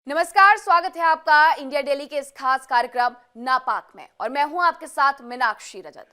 नमस्कार, स्वागत है आपका इंडिया डेली के इस खास कार्यक्रम नापाक में और मैं हूं आपके साथ मीनाक्षी रजत।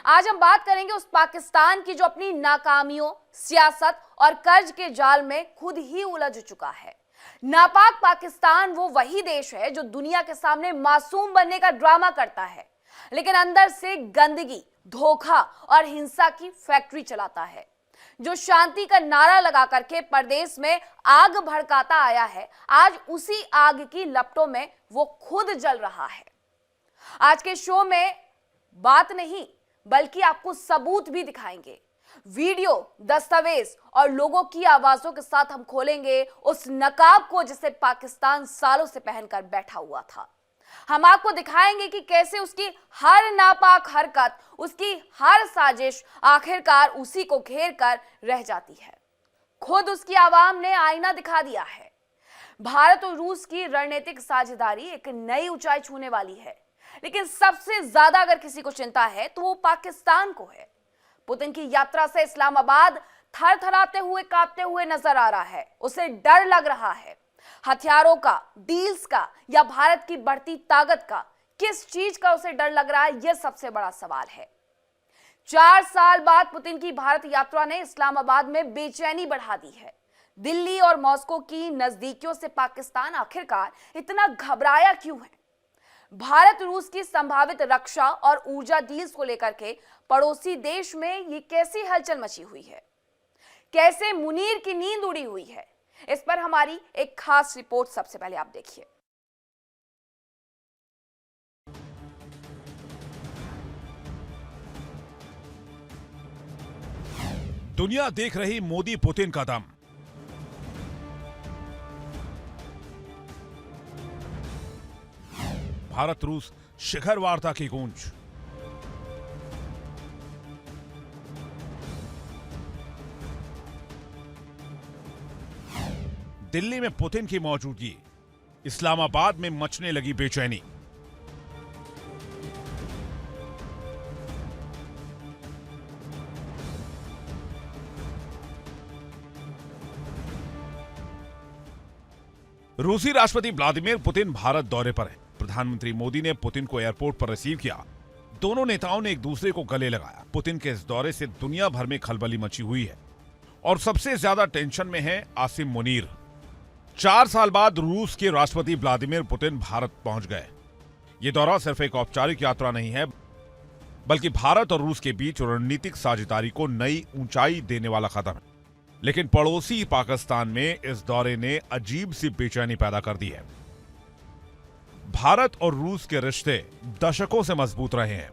आज हम बात करेंगे उस पाकिस्तान की जो अपनी नाकामियों, सियासत और कर्ज के जाल में खुद ही उलझ चुका है। नापाक पाकिस्तान वो वही देश है जो दुनिया के सामने मासूम बनने का ड्रामा करता है, लेकिन अंदर से गंदगी, धोखा और हिंसा की फैक्ट्री चलाता है। जो शांति का नारा लगा करके परदेश में आग भड़काता आया है, आज उसी आग की लपटों में वो खुद जल रहा है। आज के शो में बात नहीं बल्कि आपको सबूत भी दिखाएंगे। वीडियो, दस्तावेज और लोगों की आवाजों के साथ हम खोलेंगे उस नकाब को जिसे पाकिस्तान सालों से पहनकर बैठा हुआ था। हम आपको दिखाएंगे कि कैसे उसकी हर नापाक हरकत, उसकी हर साजिश आखिरकार उसी को घेर कर रह जाती है। खुद उसकी आवाम ने आईना दिखा दिया है। भारत और रूस की रणनीतिक साझेदारी एक नई ऊंचाई छूने वाली है, लेकिन सबसे ज्यादा अगर किसी को चिंता है तो वो पाकिस्तान को है। पुतिन की यात्रा से इस्लामाबाद थरथराते हुए, कांपते हुए नजर आ रहा है। उसे डर लग रहा है। हथियारों का, डील्स का या भारत की बढ़ती ताकत का? किस चीज का उसे डर लग रहा है, यह सबसे बड़ा सवाल है। 4 साल बाद पुतिन की भारत यात्रा ने इस्लामाबाद में बेचैनी बढ़ा दी है। दिल्ली और मॉस्को की नजदीकियों से पाकिस्तान आखिरकार इतना घबराया क्यों है? भारत रूस की संभावित रक्षा और ऊर्जा डील्स को लेकर के पड़ोसी देश में ये कैसी हलचल मची हुई है? कैसे मुनीर की नींद उड़ी हुई है? इस पर हमारी एक खास रिपोर्ट सबसे पहले आप देखिए। दुनिया देख रही मोदी पुतिन का दम। भारत रूस शिखर वार्ता की गूंज। दिल्ली में पुतिन की मौजूदगी, इस्लामाबाद में मचने लगी बेचैनी। रूसी राष्ट्रपति व्लादिमीर पुतिन भारत दौरे पर हैं। प्रधानमंत्री मोदी ने पुतिन को एयरपोर्ट पर रिसीव किया। दोनों नेताओं ने एक दूसरे को गले लगाया। पुतिन के इस दौरे से दुनिया भर में खलबली मची हुई है और सबसे ज्यादा टेंशन में है आसिम मुनीर। 4 साल बाद रूस के राष्ट्रपति व्लादिमीर पुतिन भारत पहुंच गए। ये दौरा सिर्फ एक औपचारिक यात्रा नहीं है, बल्कि भारत और रूस के बीच रणनीतिक साझेदारी को नई ऊंचाई देने वाला कदम है। लेकिन पड़ोसी पाकिस्तान में इस दौरे ने अजीब सी बेचैनी पैदा कर दी है। भारत और रूस के रिश्ते दशकों से मजबूत रहे हैं।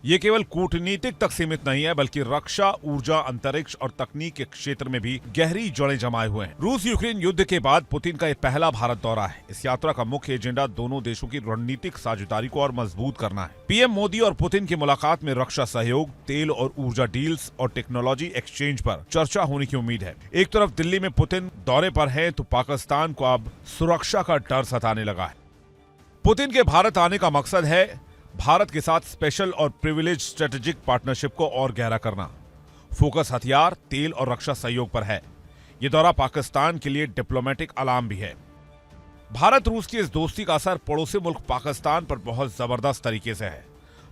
ये केवल कूटनीतिक तक सीमित नहीं है, बल्कि रक्षा, ऊर्जा, अंतरिक्ष और तकनीक के क्षेत्र में भी गहरी जड़ें जमाए हुए हैं। रूस यूक्रेन युद्ध के बाद पुतिन का यह पहला भारत दौरा है। इस यात्रा का मुख्य एजेंडा दोनों देशों की रणनीतिक साझेदारी को और मजबूत करना है। पीएम मोदी और पुतिन की मुलाकात में रक्षा सहयोग, तेल और ऊर्जा डील्स और टेक्नोलॉजी एक्सचेंज पर चर्चा होने की उम्मीद है। एक तरफ दिल्ली में पुतिन दौरे पर है तो पाकिस्तान को अब सुरक्षा का डर सताने लगा है। पुतिन के भारत आने का मकसद है भारत के साथ स्पेशल और प्रिविलेज स्ट्रेटेजिक पार्टनरशिप को और गहरा करना। फोकस हथियार, तेल और रक्षा सहयोग पर है। यह दौरा पाकिस्तान के लिए डिप्लोमेटिक अलार्म भी है। भारत रूस की इस दोस्ती का असर पड़ोसी मुल्क पाकिस्तान पर बहुत जबरदस्त तरीके से है।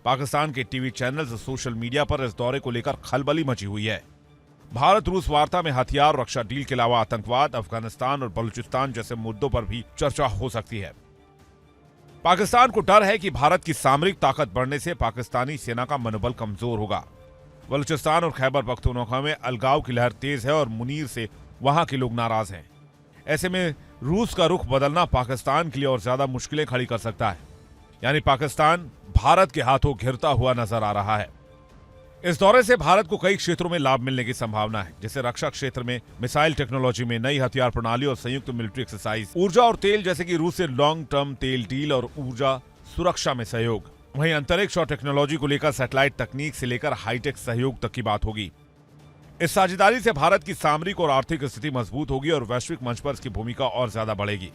पाकिस्तान के टीवी चैनल्स और सोशल मीडिया पर इस दौरे को लेकर खलबली मची हुई है। भारत रूस वार्ता में हथियार, रक्षा डील के अलावा आतंकवाद, अफगानिस्तान और बलूचिस्तान जैसे मुद्दों पर भी चर्चा हो सकती है। पाकिस्तान को डर है कि भारत की सामरिक ताकत बढ़ने से पाकिस्तानी सेना का मनोबल कमजोर होगा। बलूचिस्तान और खैबर पख्तूनख्वा में अलगाव की लहर तेज है और मुनीर से वहां के लोग नाराज हैं। ऐसे में रूस का रुख बदलना पाकिस्तान के लिए और ज्यादा मुश्किलें खड़ी कर सकता है। यानी पाकिस्तान भारत के हाथों घिरता हुआ नजर आ रहा है। इस दौरे से भारत को कई क्षेत्रों में लाभ मिलने की संभावना है, जैसे रक्षा क्षेत्र में मिसाइल टेक्नोलॉजी में नई हथियार प्रणाली और संयुक्त मिलिट्री एक्सरसाइज, ऊर्जा और तेल जैसे कि रूस से लॉन्ग टर्म तेल डील और ऊर्जा सुरक्षा में सहयोग। वहीं अंतरिक्ष और टेक्नोलॉजी को लेकर सैटेलाइट तकनीक से लेकर हाईटेक सहयोग तक की बात होगी। इस साझेदारी से भारत की सामरिक और आर्थिक स्थिति मजबूत होगी और वैश्विक मंच पर इसकी भूमिका और ज्यादा बढ़ेगी।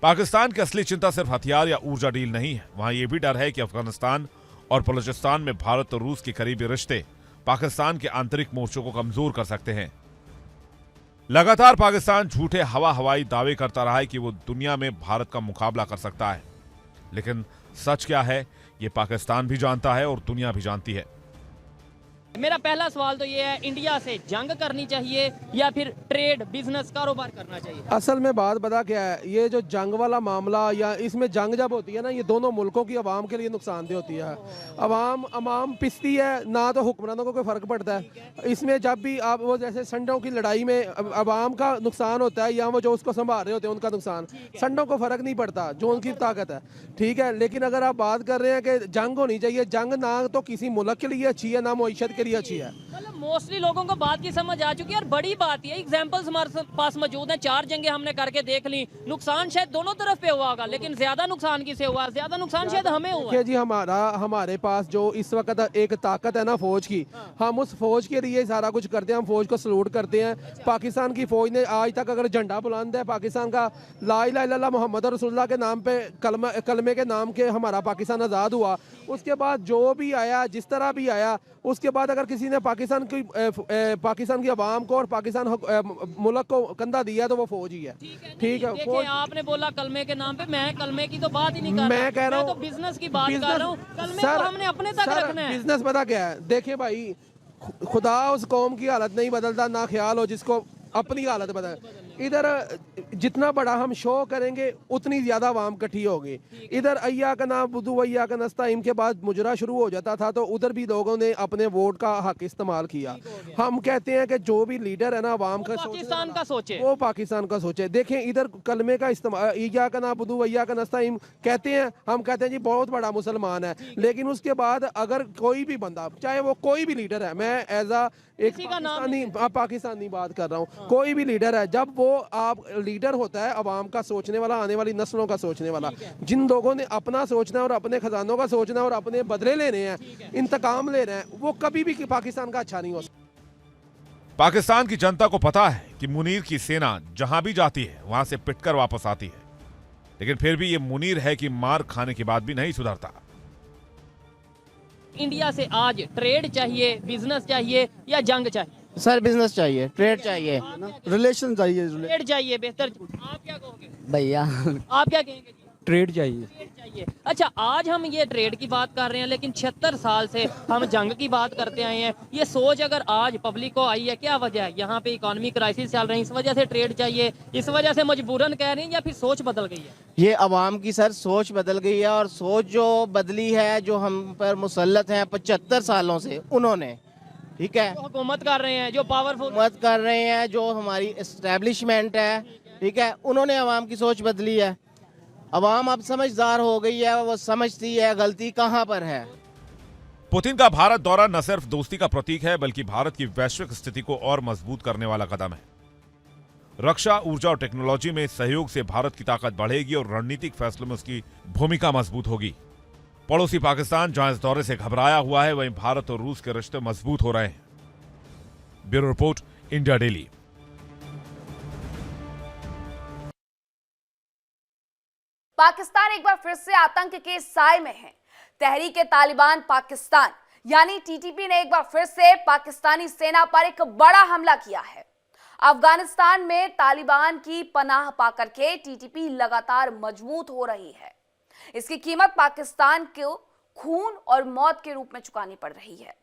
पाकिस्तान की असली चिंता सिर्फ हथियार या ऊर्जा डील नहीं है, वहां यह भी डर है कि अफगानिस्तान और बलूचिस्तान में भारत और रूस के करीबी रिश्ते पाकिस्तान के आंतरिक मोर्चों को कमजोर कर सकते हैं। लगातार पाकिस्तान झूठे हवाई दावे करता रहा है कि वो दुनिया में भारत का मुकाबला कर सकता है, लेकिन सच क्या है ये पाकिस्तान भी जानता है और दुनिया भी जानती है। मेरा पहला सवाल तो ये है, इंडिया से जंग करनी चाहिए या फिर ट्रेड बिजनेस कारोबार करना चाहिए? असल में बात पता क्या है, ये जो जंग वाला मामला या इसमें जंग जब होती है ना, ये दोनों मुल्कों की आवाम के लिए नुकसानदेह होती है। आवाम पिसती है ना, तो हुक्मरानों को कोई फ़र्क पड़ता है। इसमें जब भी आप वो जैसे संडों की लड़ाई में आवाम का नुकसान होता है या वो जो उसको संभाल रहे होते हैं उनका नुकसान, संडों को फ़र्क नहीं पड़ता जो उनकी ताकत है, ठीक है। लेकिन अगर आप बात कर रहे हैं कि जंग होनी चाहिए, जंग ना तो किसी मुल्क के लिए अच्छी है ना मईशत के लिए अच्छी है। मतलब मोस्टली लोगों को बात की समझ आ चुकी है और बड़ी बात है, एग्जांपल्स हमारे पास मौजूद हैं, 4 जंगें हमने करके देख ली। नुकसान शायद दोनों तरफ पे हुआ होगा, लेकिन ज्यादा नुकसान किसे हुआ? ज्यादा नुकसान शायद हमें हुआ। देखिए जी, हमारे पास जो इस वक्त एक ताकत है ना फौज की, हम उस फौज के लिए सारा कुछ करते हैं। हम फौज को सलूट करते हैं। पाकिस्तान की फौज ने आज तक अगर झंडा बुलंद है पाकिस्तान का, ला इलाहा इल्लल्लाह मोहम्मद रसूलुल्लाह के नाम पे, कलमे के नाम के हमारा पाकिस्तान आज़ाद हुआ। उसके बाद जो भी आया, जिस तरह भी आया, उसके बाद अगर किसी ने पाकिस्तान की आवाम को और पाकिस्तान मुल्क को कंधा दिया तो वो फौज ही है, ठीक है। देखिए, आपने बोला कलमे के नाम पे, मैं कलमे की तो बात ही नहीं कर रहा, मैं कह रहा हूँ तो बिजनेस की बात कर रहा हूँ। कलमे को हमने अपने तक रखना है। बिजनेस पता क्या है, देखिए भाई, खुदा उस कौम की हालत नहीं बदलता, ना ख्याल हो जिसको अपनी हालत बदल। इधर जितना बड़ा हम शो करेंगे उतनी ज्यादा आवाम इकट्ठी होगी। इधर अय्या का नाम बुदू अय्या का नस्ताइम के बाद मुजरा शुरू हो जाता था, तो उधर भी लोगों ने अपने वोट का हक इस्तेमाल किया। हम कहते हैं कि जो भी लीडर है ना आवाम का पाकिस्तान का सोचे, वो पाकिस्तान का सोचे। देखें, इधर कलमे का इस्तेमाल, अय्या का नाम बुदू अय्या का नस्ताइम कहते हैं, हम कहते हैं जी बहुत बड़ा मुसलमान है, लेकिन उसके बाद अगर कोई भी बंदा, चाहे वो कोई भी लीडर है, मैं एज आ एक पाकिस्तानी बात कर रहा हूँ, कोई भी लीडर है, जब वो आप लीडर होता है आवाम का सोचने वाला, आने वाली नस्लों का सोचने वाला, जिन लोगों ने अपना सोचना है और अपने खजानों का सोचना है और अपने बदले लेने हैं, इंतकाम लेना है, वो कभी भी पाकिस्तान का अच्छा नहीं हो सकता। पाकिस्तान की जनता को पता है कि मुनीर की सेना जहां भी जाती है वहां से पिटकर वापस आती है, लेकिन फिर भी ये मुनीर है कि मार खाने के बाद भी नहीं सुधरता। इंडिया से आज ट्रेड चाहिए, बिजनेस चाहिए या जंग चाहिए? सर बिजनेस चाहिए, ट्रेड चाहिए, रिलेशन चाहिए। ट्रेड चाहिए बेहतर। आप क्या कहोगे भैया आप क्या कहेंगे? ट्रेड चाहिए। ट्रेड चाहिए। अच्छा, आज हम ये ट्रेड की बात कर रहे हैं, लेकिन 76 साल से हम जंग की बात करते आए हैं। ये सोच अगर आज पब्लिक को आई है, क्या वजह है? यहाँ पे इकोनॉमी क्राइसिस चल रही है, इस वजह से ट्रेड चाहिए, इस वजह से मजबूरन कह रहे हैं, या फिर सोच बदल गई है? ये अवाम की सर सोच बदल गई है, और सोच जो बदली है, जो हम पर मुसल्लत हैं 75 सालों से, उन्होंने, ठीक है, जो हुकूमत कर रहे हैं, जो पावरफुल हुकूमत कर रहे हैं, जो हमारी एस्टेब्लिशमेंट है, ठीक है, उन्होंने अवाम की सोच बदली है। अवाम अब समझदार हो गई है, वो समझती है गलती कहाँ पर है। पुतिन का भारत दौरा न सिर्फ दोस्ती का प्रतीक है, बल्कि भारत की वैश्विक स्थिति को और मजबूत करने वाला कदम है। रक्षा, ऊर्जा और टेक्नोलॉजी में सहयोग से भारत की ताकत बढ़ेगी और रणनीतिक फैसलों में उसकी भूमिका मजबूत होगी। पड़ोसी पाकिस्तान जहां इस दौरे से घबराया हुआ है, वहीं भारत और रूस के रिश्ते मजबूत हो रहे हैं। Bureau report, India daily. Pakistan एक बार फिर से आतंक के साए में है। तहरीक-ए-तालिबान पाकिस्तान यानी टीटीपी ने एक बार फिर से पाकिस्तानी सेना पर एक बड़ा हमला किया है। अफगानिस्तान में तालिबान की पनाह पाकर के टीटीपी लगातार मजबूत हो रही है। इसकी कीमत पाकिस्तान को खून और मौत के रूप में चुकानी पड़ रही है।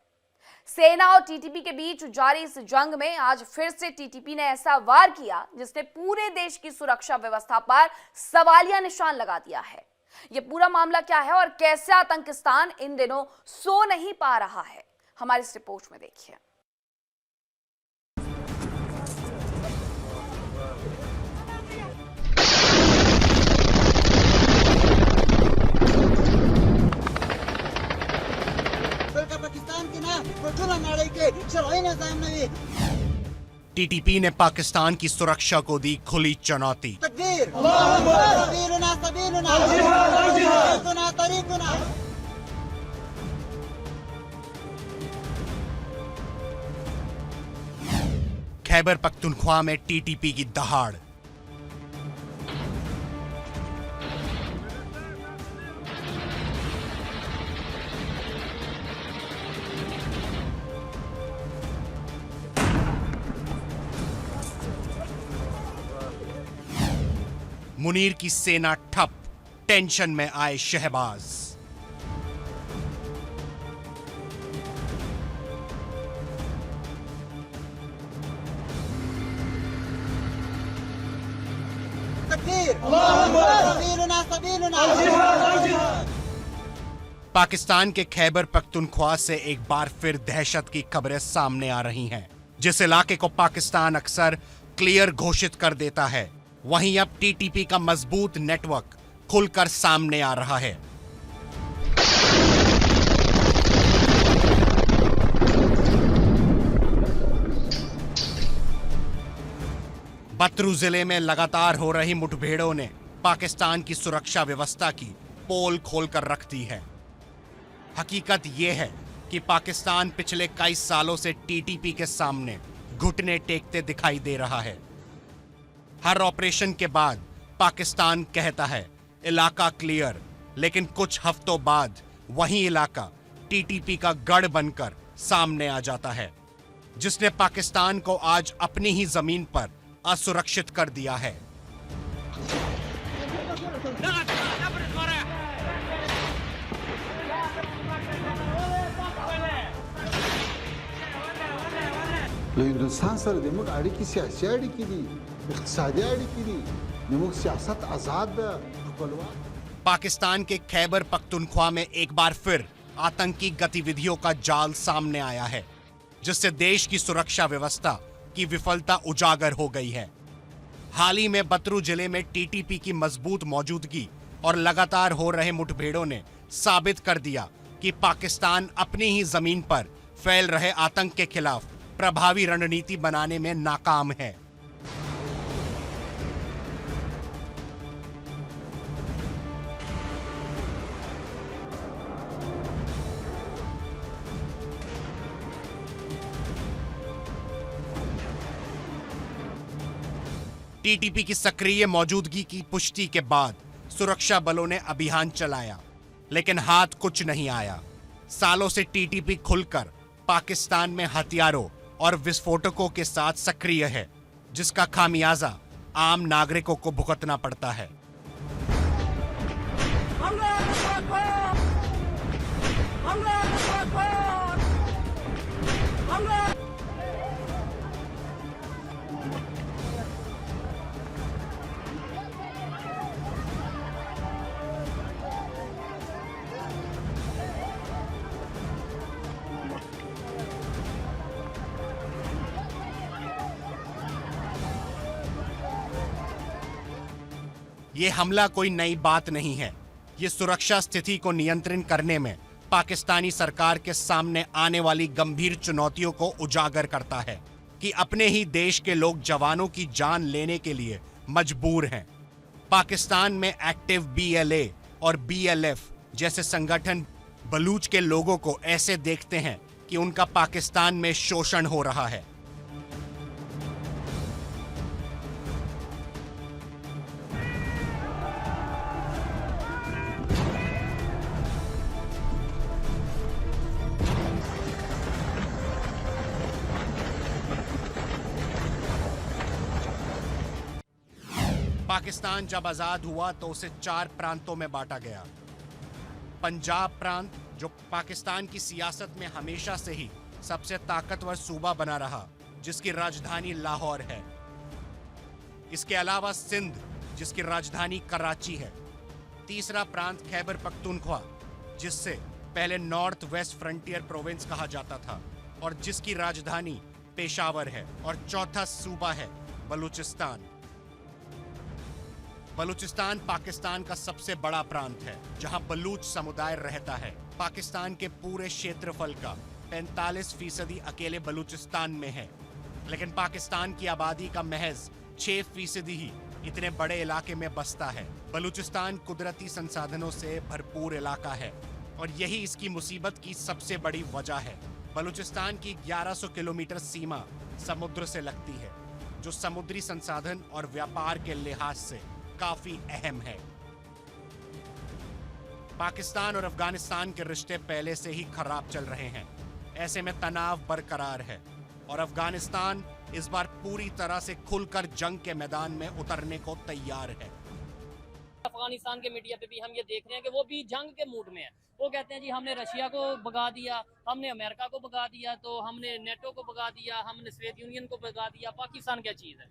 सेना और टीटीपी के बीच जारी इस जंग में आज फिर से टीटीपी ने ऐसा वार किया जिसने पूरे देश की सुरक्षा व्यवस्था पर सवालिया निशान लगा दिया है। यह पूरा मामला क्या है और कैसे आतंकिस्तान इन दिनों सो नहीं पा रहा है, हमारी इस रिपोर्ट में देखिए। टीटीपी ने पाकिस्तान की सुरक्षा को दी खुली चुनौती। खैबर पख्तूनख्वा में टीटीपी की दहाड़। मुनीर की सेना ठप, टेंशन में आए शहबाज। पाकिस्तान के खैबर पख्तूनख्वा से एक बार फिर दहशत की खबरें सामने आ रही हैं। जिस इलाके को पाकिस्तान अक्सर क्लियर घोषित कर देता है, वहीं अब टीटीपी का मजबूत नेटवर्क खुलकर सामने आ रहा है। बतरू जिले में लगातार हो रही मुठभेड़ों ने पाकिस्तान की सुरक्षा व्यवस्था की पोल खोलकर रख दी है। हकीकत यह है कि पाकिस्तान पिछले कई सालों से टीटीपी के सामने घुटने टेकते दिखाई दे रहा है। हर ऑपरेशन के बाद पाकिस्तान कहता है इलाका क्लियर, लेकिन कुछ हफ्तों बाद वही इलाका टीटीपी का गढ़ बनकर सामने आ जाता है, जिसने पाकिस्तान को आज अपनी ही जमीन पर असुरक्षित कर दिया है। हिंदुस्तान सर दिमुक अड़िकी सियासी अड़िकी दी, इक्तिसादी अड़िकी दी, दिमुक सियासत आजाद पाकिस्तान के खैबर पख्तूनख्वा में एक बार फिर आतंकी गतिविधियों का जाल सामने आया है, जिससे देश की सुरक्षा व्यवस्था की विफलता उजागर हो गई है। हाल ही में बतरू जिले में टीटीपी की मजबूत मौजूदगी और लगातार हो रहे मुठभेड़ों ने साबित कर दिया कि पाकिस्तान अपनी ही जमीन पर फैल रहे आतंक के खिलाफ प्रभावी रणनीति बनाने में नाकाम है। टीटीपी की सक्रिय मौजूदगी की पुष्टि के बाद सुरक्षा बलों ने अभियान चलाया, लेकिन हाथ कुछ नहीं आया। सालों से टीटीपी खुलकर पाकिस्तान में हथियारों और विस्फोटकों के साथ सक्रिय है, जिसका खामियाजा आम नागरिकों को भुगतना पड़ता है। ये हमला कोई नई बात नहीं है। ये सुरक्षा स्थिति को नियंत्रित करने में पाकिस्तानी सरकार के सामने आने वाली गंभीर चुनौतियों को उजागर करता है कि अपने ही देश के लोग जवानों की जान लेने के लिए मजबूर हैं। पाकिस्तान में एक्टिव BLA और BLF जैसे संगठन बलूच के लोगों को ऐसे देखते हैं कि उनका पाकिस्तान में शोषण हो रहा है। पाकिस्तान जब आजाद हुआ तो उसे 4 प्रांतों में बांटा गया। पंजाब प्रांत, जो पाकिस्तान की सियासत में हमेशा से ही सबसे ताकतवर सूबा बना रहा, जिसकी राजधानी लाहौर है। इसके अलावा सिंध, जिसकी राजधानी कराची है। तीसरा प्रांत खैबर पख्तूनख्वा, जिससे पहले नॉर्थ वेस्ट फ्रंटियर प्रोविंस कहा जाता था और जिसकी राजधानी पेशावर है। और चौथा सूबा है बलूचिस्तान। बलूचिस्तान पाकिस्तान का सबसे बड़ा प्रांत है, जहां बलूच समुदाय रहता है। पाकिस्तान के पूरे क्षेत्रफल का 45% अकेले बलूचिस्तान में है, लेकिन पाकिस्तान की आबादी का महज 6% ही इतने बड़े इलाके में बसता है। बलूचिस्तान कुदरती संसाधनों से भरपूर इलाका है और यही इसकी मुसीबत की सबसे बड़ी वजह है। बलूचिस्तान की 1100 किलोमीटर सीमा समुद्र से लगती है, जो समुद्री संसाधन और व्यापार के लिहाज से काफी अहम है। पाकिस्तान और अफगानिस्तान के रिश्ते पहले से ही खराब चल रहे हैं। ऐसे में तनाव बरकरार है और अफगानिस्तान इस बार पूरी तरह से खुलकर जंग के मैदान में उतरने को तैयार है। अफगानिस्तान के मीडिया पे भी हम ये देख रहे हैं कि वो भी जंग के मूड में है। वो कहते हैं जी हमने रशिया को भगा दिया, हमने अमेरिका को भगा दिया, तो हमने नेटो को भगा दिया, हमने सोवियत यूनियन को भगा दिया, पाकिस्तान क्या चीज़ है।